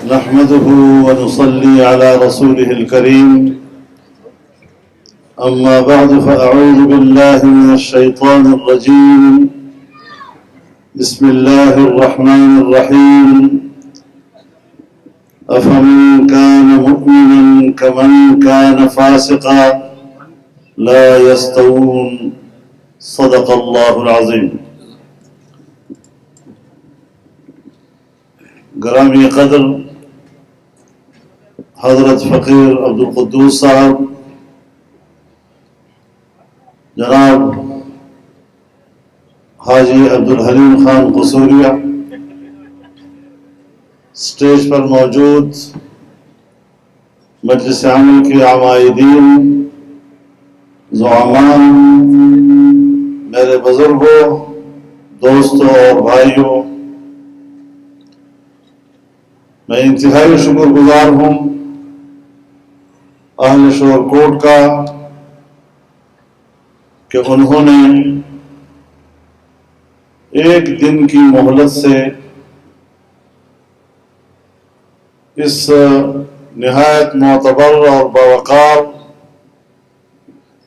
نحمده ونصلي على رسوله الكريم أما بعد فأعوذ بالله من الشيطان الرجيم بسم الله الرحمن الرحيم أفمن كان مؤمنا كمن كان فاسقا لا يستوون صدق الله العظيم. گرامی قدر حضرت فقیر عبدالقدوس صاحب، جناب حاجی عبدالحلیم خان قصوریہ، اسٹیج پر موجود مجلس عمل کے عمائدین، زعماء، میرے بزرگوں، دوستوں اور بھائیوں، میں انتہائی شکر گزار ہوں اہل شور کوٹ کا کہ انہوں نے ایک دن کی مہلت سے اس نہایت معتبر اور باوقار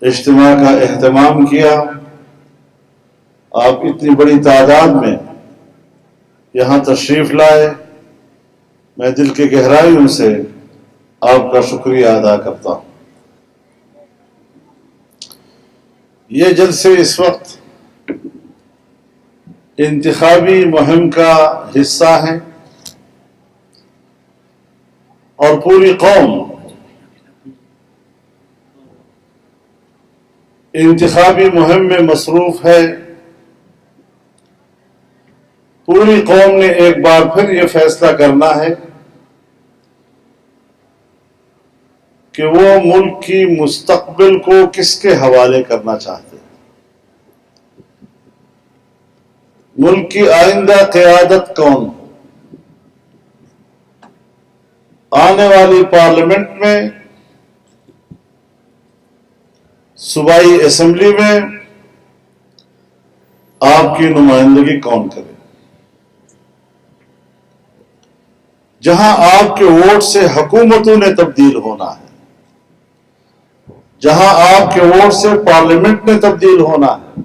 اجتماع کا اہتمام کیا. آپ اتنی بڑی تعداد میں یہاں تشریف لائے، میں دل کی گہرائیوں سے آپ کا شکریہ ادا کرتا ہوں. یہ جلسے اس وقت انتخابی مہم کا حصہ ہیں اور پوری قوم انتخابی مہم میں مصروف ہے. پوری قوم نے ایک بار پھر یہ فیصلہ کرنا ہے کہ وہ ملک کی مستقبل کو کس کے حوالے کرنا چاہتے ہیں. ملک کی آئندہ قیادت کون ہو؟ آنے والی پارلیمنٹ میں، صوبائی اسمبلی میں آپ کی نمائندگی کون کرے؟ جہاں آپ کے ووٹ سے حکومتوں نے تبدیل ہونا ہے، جہاں آپ کے ووٹ سے پارلیمنٹ نے تبدیل ہونا ہے،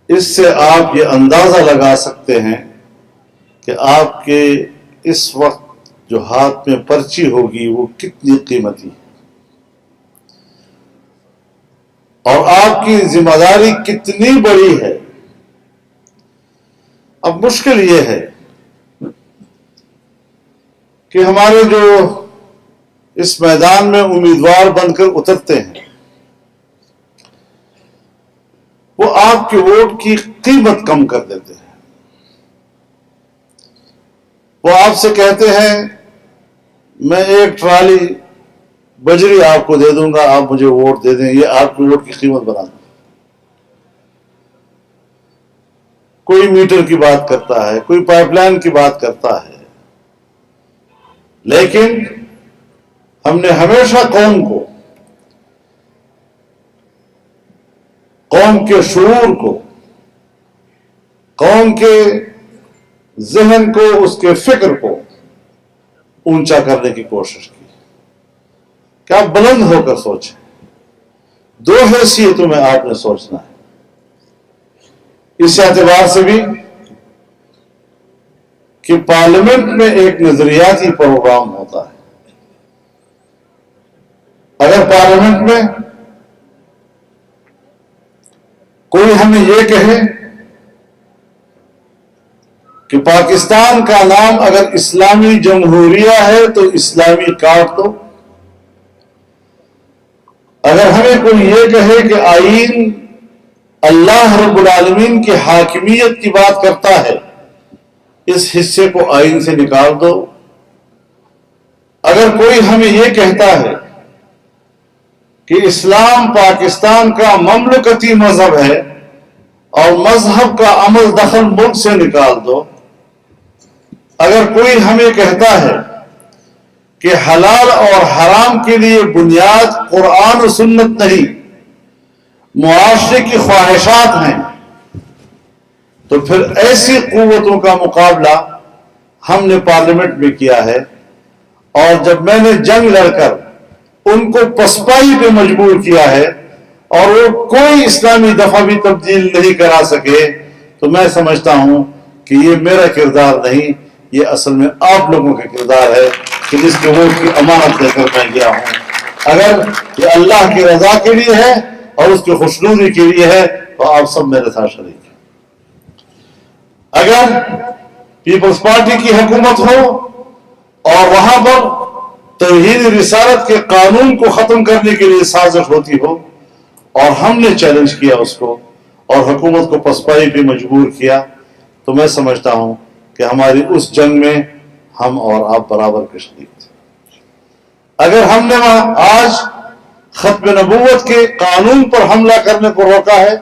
اس سے آپ یہ اندازہ لگا سکتے ہیں کہ آپ کے اس وقت جو ہاتھ میں پرچی ہوگی وہ کتنی قیمتی ہے اور آپ کی ذمہ داری کتنی بڑی ہے. اب مشکل یہ ہے کہ ہمارے جو اس میدان میں امیدوار بن کر اترتے ہیں وہ آپ کے ووٹ کی قیمت کم کر دیتے ہیں. وہ آپ سے کہتے ہیں میں ایک ٹرالی بجری آپ کو دے دوں گا، آپ مجھے ووٹ دے دیں، یہ آپ کے ووٹ کی قیمت بنا دیں. کوئی میٹر کی بات کرتا ہے، کوئی پائپ لائن کی بات کرتا ہے، لیکن ہم نے ہمیشہ قوم کو، قوم کے شعور کو، قوم کے ذہن کو، اس کے فکر کو اونچا کرنے کی کوشش کی کہ آپ بلند ہو کر سوچیں. دو حیثیتوں میں آپ نے سوچنا ہے. اس اعتبار سے بھی کہ پارلیمنٹ میں ایک نظریاتی پروگرام ہوتا ہے. اگر پارلیمنٹ میں کوئی ہمیں یہ کہے کہ پاکستان کا نام اگر اسلامی جمہوریہ ہے تو اسلامی کاٹ دو، اگر ہمیں کوئی یہ کہے کہ آئین اللہ رب العالمین کی حاکمیت کی بات کرتا ہے، اس حصے کو آئین سے نکال دو، اگر کوئی ہمیں یہ کہتا ہے کہ اسلام پاکستان کا مملکتی مذہب ہے اور مذہب کا عمل دخل ملک سے نکال دو، اگر کوئی ہمیں کہتا ہے کہ حلال اور حرام کے لیے بنیاد قرآن و سنت نہیں معاشرے کی خواہشات ہیں، تو پھر ایسی قوتوں کا مقابلہ ہم نے پارلیمنٹ میں کیا ہے، اور جب میں نے جنگ لڑ کر ان کو پسپائی پہ مجبور کیا ہے اور وہ کوئی اسلامی دفعہ بھی تبدیل نہیں کرا سکے، تو میں سمجھتا ہوں کہ یہ میرا کردار نہیں، یہ اصل میں آپ لوگوں کا کردار ہے کہ جس کے ووٹ کی امانت دے کر میں گیا ہوں۔ اگر یہ اللہ کی رضا کے لیے ہے اور اس کی خوشنودی کے لیے ہے تو آپ سب میرے ساتھ شریک ہیں۔ اگر پیپلز پارٹی کی حکومت ہو اور وہاں پر توحید رسالت کے قانون کو ختم کرنے کے لیے سازش ہوتی ہو اور ہم نے چیلنج کیا اس کو اور حکومت کو پسپائی پہ مجبور کیا، تو میں سمجھتا ہوں کہ ہماری اس جنگ میں ہم اور آپ برابر کے شریک تھے۔ اگر ہم نے آج ختم نبوت کے قانون پر حملہ کرنے کو روکا ہے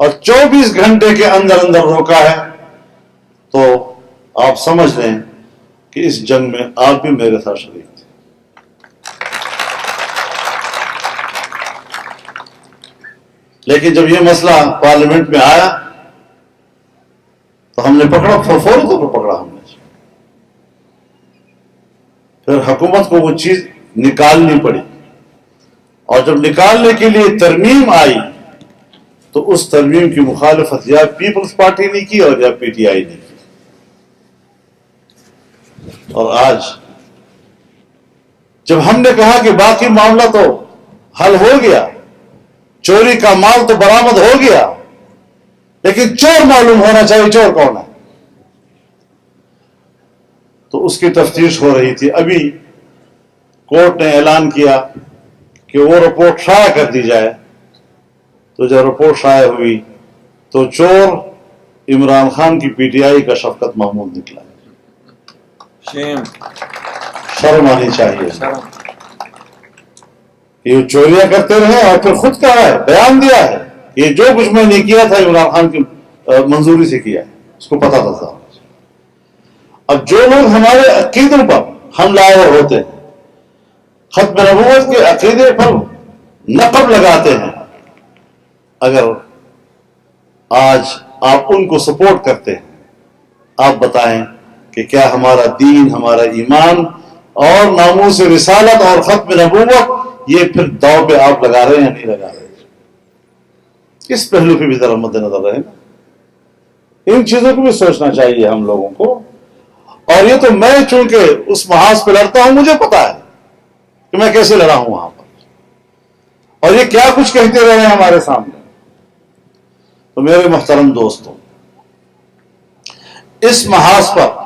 اور 24 گھنٹے کے اندر اندر روکا ہے، تو آپ سمجھ لیں کہ اس جنگ میں آپ بھی میرے ساتھ شریک تھے۔ لیکن جب یہ مسئلہ پارلیمنٹ میں آیا تو ہم نے پکڑا، فوری طور پر پکڑا ہم نے۔ پھر حکومت کو وہ چیز نکالنی پڑی، اور جب نکالنے کے لیے ترمیم آئی تو اس ترمیم کی مخالفت یا پیپلز پارٹی نے کی اور یا پی ٹی آئی نے کی۔ اور آج جب ہم نے کہا کہ باقی معاملہ تو حل ہو گیا، چوری کا مال تو برآمد ہو گیا، لیکن چور معلوم ہونا چاہیے چور کون ہے، تو اس کی تفتیش ہو رہی تھی۔ ابھی کورٹ نے اعلان کیا کہ وہ رپورٹ شائع کر دی جائے، تو جب رپورٹ شائع ہوئی تو چور عمران خان کی پی ٹی آئی کا شفقت محمود نکلا۔ شرم آنی چاہیے کہ یہ چوریاں کرتے رہے اور پھر خود کہا ہے، بیان دیا ہے کہ یہ جو کچھ میں نے کیا تھا عمران خان کی منظوری سے کیا ہے، اس کو پتا تھا۔ اب جو لوگ ہمارے عقیدوں پر حملہ آور ہوتے ہیں، ختم نبوت کے عقیدے پر نقب لگاتے ہیں، اگر آج آپ ان کو سپورٹ کرتے ہیں، آپ بتائیں کہ کیا ہمارا دین، ہمارا ایمان اور ناموس رسالت اور ختم نبوت یہ پھر داؤ پہ آپ لگا رہے ہیں یا نہیں لگا رہے؟ اس پہلو پہ بھی ذرا مد نظر رہے نا، ان چیزوں کو بھی سوچنا چاہیے ہم لوگوں کو۔ اور یہ تو میں چونکہ اس محاذ پہ لڑتا ہوں، مجھے پتا ہے کہ میں کیسے لڑا ہوں وہاں پر، اور یہ کیا کچھ کہتے رہے ہیں ہمارے سامنے۔ تو میرے محترم دوستوں، اس محاذ پر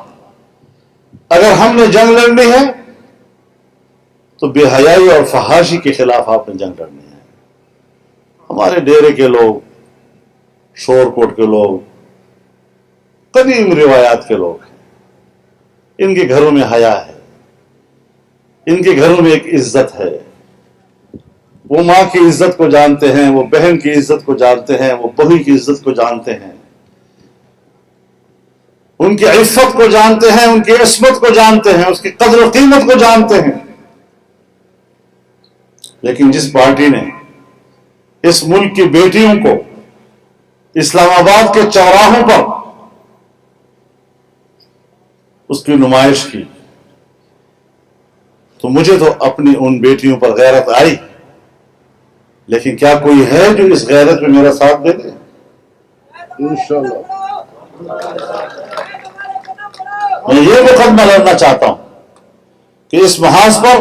اگر ہم نے جنگ لڑنی ہے تو بے حیائی اور فحاشی کے خلاف آپ نے جنگ لڑنی ہے۔ ہمارے ڈیرے کے لوگ، شور کوٹ کے لوگ، قدیم روایات کے لوگ ہیں، ان کے گھروں میں حیا ہے، ان کے گھروں میں ایک عزت ہے، وہ ماں کی عزت کو جانتے ہیں، وہ بہن کی عزت کو جانتے ہیں، وہ بہو کی عزت کو جانتے ہیں، ان کی عفت کو جانتے ہیں، ان کی عصمت کو جانتے ہیں، اس کی قدر و قیمت کو جانتے ہیں۔ لیکن جس پارٹی نے اس ملک کی بیٹیوں کو اسلام آباد کے چوراہوں پر اس کی نمائش کی، تو مجھے تو اپنی ان بیٹیوں پر غیرت آئی، لیکن کیا کوئی ہے جو اس غیرت میں میرا ساتھ دے دے؟ انشاءاللہ میں یہ مقدمہ لڑنا چاہتا ہوں کہ اس محاذ پر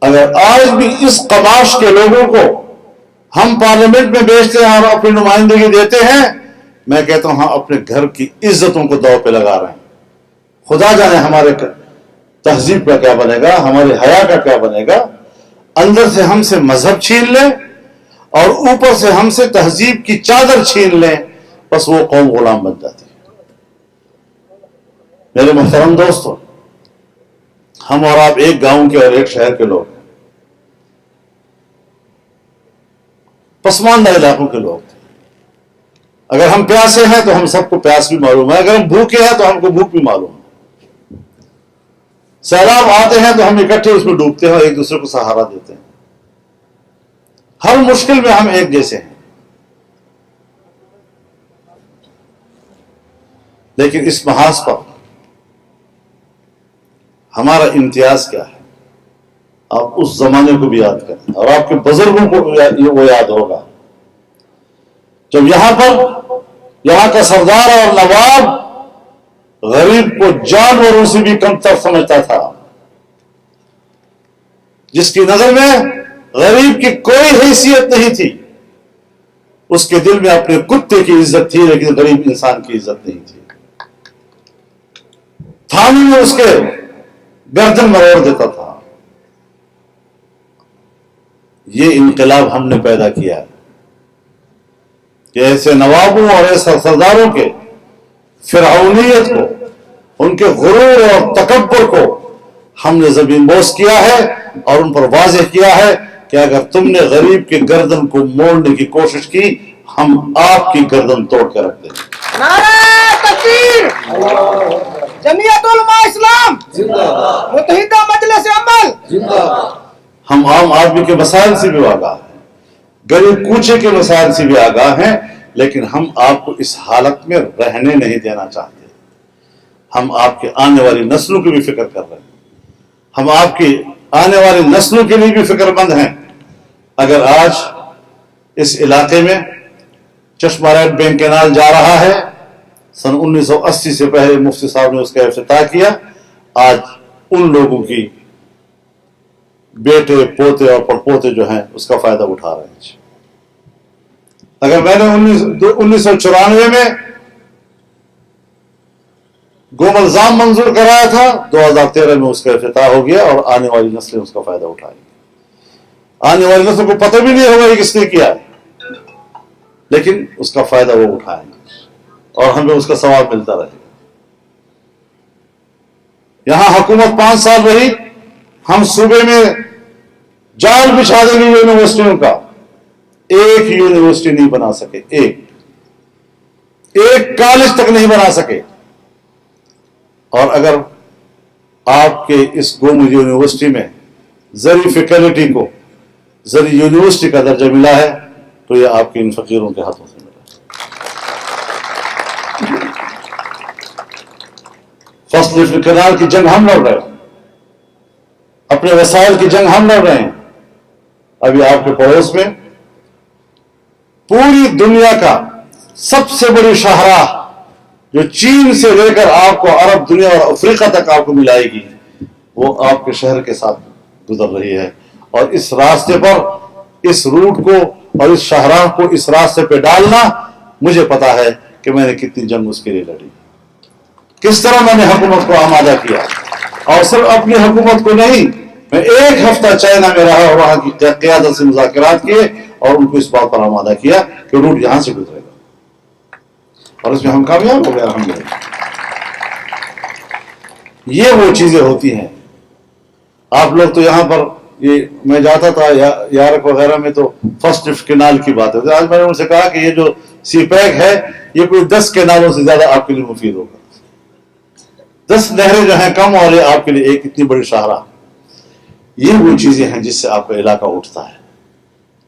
اگر آج بھی اس قماش کے لوگوں کو ہم پارلیمنٹ میں بیچتے ہیں اور اپنی نمائندگی دیتے ہیں، میں کہتا ہوں ہم اپنے گھر کی عزتوں کو داؤ پہ لگا رہے ہیں۔ خدا جانے ہمارے تہذیب کا کیا بنے گا، ہمارے حیا کا کیا بنے گا۔ اندر سے ہم سے مذہب چھین لیں اور اوپر سے ہم سے تہذیب کی چادر چھین لیں، بس وہ قوم غلام بن جاتی ہے۔ میرے محترم دوستوں، ہم اور آپ ایک گاؤں کے اور ایک شہر کے لوگ ہیں، پسماندہ علاقوں کے لوگ ہیں۔ اگر ہم پیاسے ہیں تو ہم سب کو پیاس بھی معلوم ہے، اگر ہم بھوکے ہیں تو ہم کو بھوک بھی معلوم ہے۔ سیلاب آتے ہیں تو ہم اکٹھے اس میں ڈوبتے ہیں اور ایک دوسرے کو سہارا دیتے ہیں۔ ہر مشکل میں ہم ایک جیسے ہیں۔ لیکن اس محاذ پر ہمارا امتیاز کیا ہے. آپ اس زمانے کو بھی یاد کریں اور آپ کے بزرگوں کو وہ یاد ہوگا جب یہاں کا سردار اور نواب غریب کو جانوروں سے بھی کم تر سمجھتا تھا. جس کی نظر میں غریب کی کوئی حیثیت نہیں تھی، اس کے دل میں اپنے کتے کی عزت تھی، لیکن غریب انسان کی عزت نہیں تھی. تھانے میں اس کے گردن مروڑ دیتا تھا. یہ انقلاب ہم نے پیدا کیا ہے کہ ایسے نوابوں اور ایسے سرداروں کے فرعونیت کو، ان کے غرور اور تکبر کو ہم نے زمین بوس کیا ہے اور ان پر واضح کیا ہے کہ اگر تم نے غریب کی گردن کو موڑنے کی کوشش کی، ہم آپ کی گردن توڑ کے رکھ دیں گے. نعرہ تکبیر! جمعیت علماء اسلام زندہ باد! متحدہ مجلس عمل زندہ باد! ہم عام آدمی کے مسائل سے بھی آگاہ ہیں، غریب کوچے کے مسائل سے بھی آگاہ ہیں، لیکن ہم آپ کو اس حالت میں رہنے نہیں دینا چاہتے. ہم آپ کے آنے والی نسلوں کی بھی فکر کر رہے ہیں. ہم آپ کی آنے والی نسلوں کے لیے بھی فکر مند ہیں. اگر آج اس علاقے میں چشمہ ریڈ بینک کینال جا رہا ہے، سن 1980 سے پہلے مفتی صاحب نے اس کا افتتاح کیا. آج ان لوگوں کی بیٹے پوتے اور پڑپوتے جو ہیں اس کا فائدہ اٹھا رہے ہیں. اگر میں نے 1994 میں گوملزام منظور کرایا تھا، 2013 میں اس کا افتتاح ہو گیا اور آنے والی نسلیں اس کا فائدہ اٹھائیں گی. آنے والی نسلوں کو پتہ بھی نہیں ہوگا کہ کس نے کیا ہے، لیکن اس کا فائدہ وہ اٹھائیں گے اور ہمیں اس کا ثواب ملتا رہے گا. یہاں حکومت 5 سال رہی، ہم صوبے میں جال بچھا دیں گے یونیورسٹیوں کا. ایک یونیورسٹی نہیں بنا سکے، ایک کالج تک نہیں بنا سکے. اور اگر آپ کے اس گومج یونیورسٹی میں زرعی فیکلٹی کو زرعی یونیورسٹی کا درجہ ملا ہے تو یہ آپ کے ان فقیروں کے ہاتھوں سے ملا. فصل کنال کی جنگ ہم لڑ رہے ہیں، اپنے وسائل کی جنگ ہم لڑ رہے ہیں. ابھی آپ کے پڑوس میں پوری دنیا کا سب سے بڑی شاہراہ جو چین سے لے کر آپ کو عرب دنیا اور افریقہ تک آپ کو ملائے گی، وہ آپ کے شہر کے ساتھ گزر رہی ہے. اور اس راستے پر، اس روٹ کو اور اس شاہراہ کو اس راستے پہ ڈالنا، مجھے پتا ہے کہ میں نے کتنی جنگ اس کے لیے لڑی، کس طرح میں نے حکومت کو آمادہ کیا. اور صرف اپنی حکومت کو نہیں، میں 1 ہفتہ چائنا میں رہا اور وہاں کی قیادت سے مذاکرات کیے اور ان کو اس بات پر آمادہ کیا کہ روٹ یہاں سے گزرے گا، اور اس میں ہم کامیاب ہو گئے الحمدللہ. یہ وہ چیزیں ہوتی ہیں. آپ لوگ تو یہاں پر، یہ میں جاتا تھا یارک وغیرہ میں تو فرسٹ کینال کی بات ہے. آج میں نے ان سے کہا کہ یہ جو سی پیک ہے یہ کوئی 10 کینالوں سے زیادہ آپ کے لیے مفید ہوگا. 10 نہریں جو ہیں کم، اور یہ آپ کے لیے ایک اتنی بڑی شاہراہ. یہ وہ چیزیں ہیں جس سے آپ کا علاقہ اٹھتا ہے،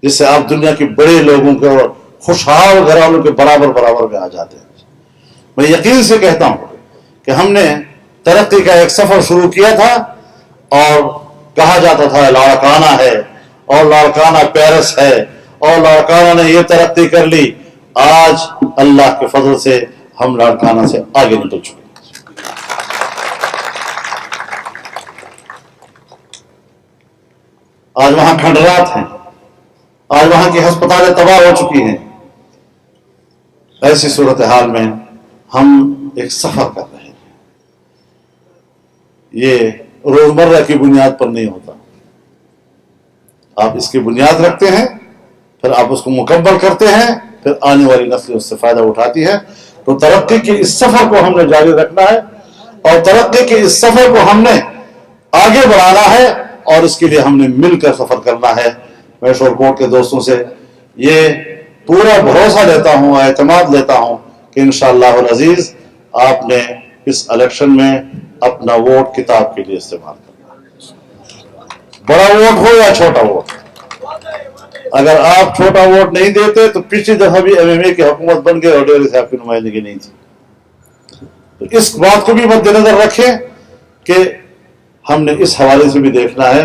جس سے آپ دنیا کے بڑے لوگوں کے اور خوشحال گھرانوں کے برابر میں آ جاتے ہیں. میں یقین سے کہتا ہوں کہ ہم نے ترقی کا ایک سفر شروع کیا تھا اور کہا جاتا تھا لاڑکانہ ہے اور لاڑکانہ پیرس ہے اور لاڑکانہ نے یہ ترقی کر لی. آج اللہ کے فضل سے ہم لاڑکانہ سے آگے نکل چکے. آج وہاں کھنڈرات ہیں، آج وہاں کی ہسپتالیں تباہ ہو چکی ہیں. ایسی صورتحال میں ہم ایک سفر کر رہے ہیں. یہ روزمرہ کی بنیاد پر نہیں ہوتا. آپ اس کی بنیاد رکھتے ہیں، پھر آپ اس کو مکمل کرتے ہیں، پھر آنے والی نسلیں اس سے فائدہ اٹھاتی ہے. تو ترقی کے اس سفر کو ہم نے جاری رکھنا ہے اور ترقی کے اس سفر کو ہم نے آگے بڑھانا ہے اور اس کے لیے ہم نے مل کر سفر کرنا ہے. میں شورکوٹ کے دوستوں سے یہ پورا بھروسہ لیتا ہوں، اعتماد لیتا ہوں کہ انشاءاللہ العزیز آپ نے اس الیکشن میں اپنا ووٹ کتاب کے لیے استعمال کرنا ہے. بڑا ووٹ ہو یا چھوٹا ووٹ. اگر آپ چھوٹا ووٹ نہیں دیتے تو پچھلی دفعہ بھی MMA کی حکومت بن گئی اور ڈیرے صاحب کی نمائندگی نہیں تھی. تو اس بات کو بھی مد نظر رکھیں کہ ہم نے اس حوالے سے بھی دیکھنا ہے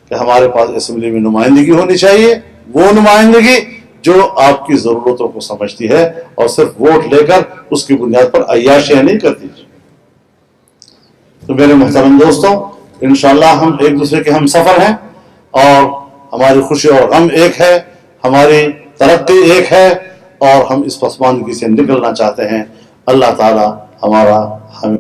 کہ ہمارے پاس اسمبلی میں نمائندگی ہونی چاہیے، وہ نمائندگی جو آپ کی ضرورتوں کو سمجھتی ہے اور صرف ووٹ لے کر اس کی بنیاد پر عیاشیاں نہیں کرتی۔ تو میرے محترم دوستوں، انشاءاللہ ہم ایک دوسرے کے ہم سفر ہیں، اور ہماری خوشی اور غم ایک ہے، ہماری ترقی ایک ہے، اور ہم اس پسماندگی سے نکلنا چاہتے ہیں۔ اللہ تعالی ہمارا ہمیں